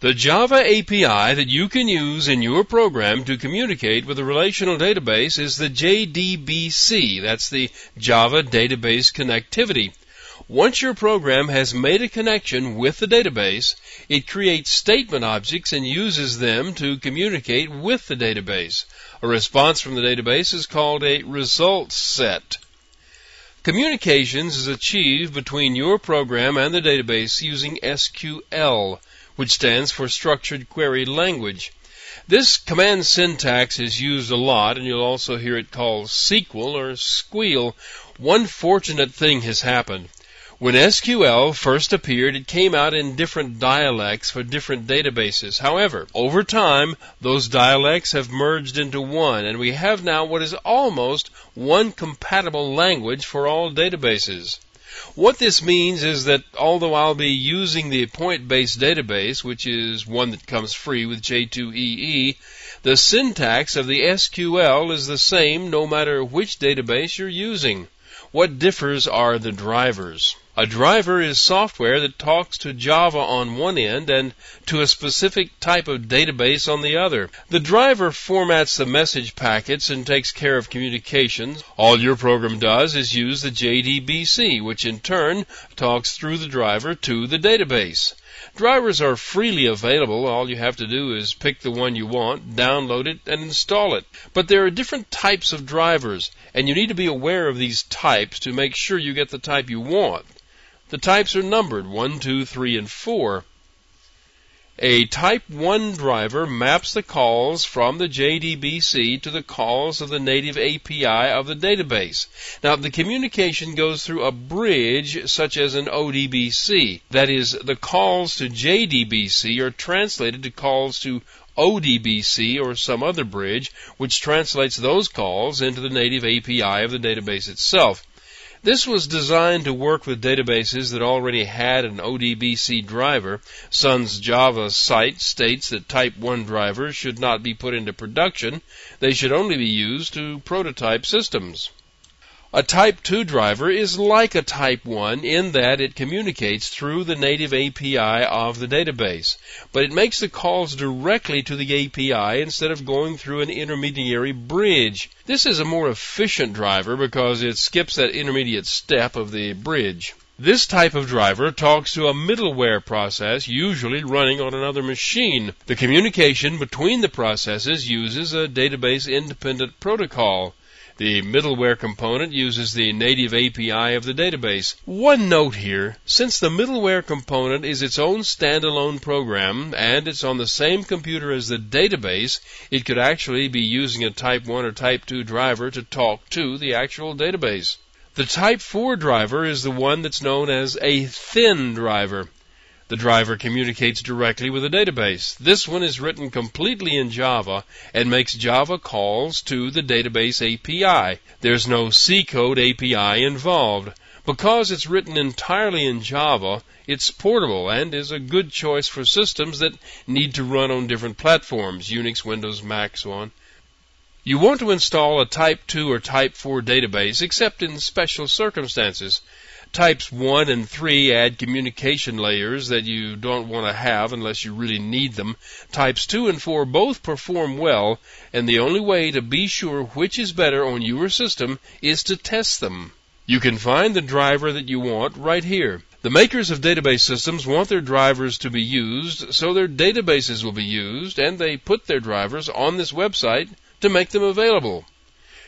The Java API that you can use in your program to communicate with a relational database is the JDBC. That's the Java Database Connectivity. Once your program has made a connection with the database, it creates statement objects and uses them to communicate with the database. A response from the database is called a result set. Communications is achieved between your program and the database using SQL, which stands for Structured Query Language. This command syntax is used a lot, and you'll also hear it called SQL or squeal. One fortunate thing has happened. When SQL first appeared, it came out in different dialects for different databases. However, over time, those dialects have merged into one, and we have now what is almost one compatible language for all databases. What this means is that although I'll be using the point-based database, which is one that comes free with J2EE, the syntax of the SQL is the same no matter which database you're using. What differs are the drivers. A driver is software that talks to Java on one end and to a specific type of database on the other. The driver formats the message packets and takes care of communications. All your program does is use the JDBC, which in turn talks through the driver to the database. Drivers are freely available. All you have to do is pick the one you want, download it, and install it. But there are different types of drivers, and you need to be aware of these types to make sure you get the type you want. The types are numbered 1, 2, 3, and 4. A Type 1 driver maps the calls from the JDBC to the calls of the native API of the database. Now, the communication goes through a bridge such as an ODBC. That is, the calls to JDBC are translated to calls to ODBC or some other bridge, which translates those calls into the native API of the database itself. This was designed to work with databases that already had an ODBC driver. Sun's Java site states that Type 1 drivers should not be put into production. They should only be used to prototype systems. A Type 2 driver is like a Type 1 in that it communicates through the native API of the database, but it makes the calls directly to the API instead of going through an intermediary bridge. This is a more efficient driver because it skips that intermediate step of the bridge. This type of driver talks to a middleware process, usually running on another machine. The communication between the processes uses a database-independent protocol. The middleware component uses the native API of the database. One note here, since the middleware component is its own standalone program and it's on the same computer as the database, it could actually be using a Type 1 or Type 2 driver to talk to the actual database. The Type 4 driver is the one that's known as a thin driver. The driver communicates directly with the database. This one is written completely in Java and makes Java calls to the database API. There's no C code API involved. Because it's written entirely in Java, it's portable and is a good choice for systems that need to run on different platforms, Unix, Windows, Mac, so on. You want to install a Type 2 or Type 4 database except in special circumstances. Types 1 and 3 add communication layers that you don't want to have unless you really need them. Types 2 and 4 both perform well, and the only way to be sure which is better on your system is to test them. You can find the driver that you want right here. The makers of database systems want their drivers to be used, so their databases will be used, and they put their drivers on this website to make them available.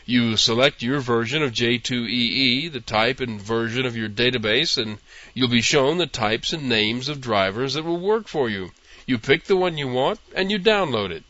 You select your version of J2EE, the type and version of your database, and you'll be shown the types and names of drivers that will work for you. You pick the one you want, and you download it.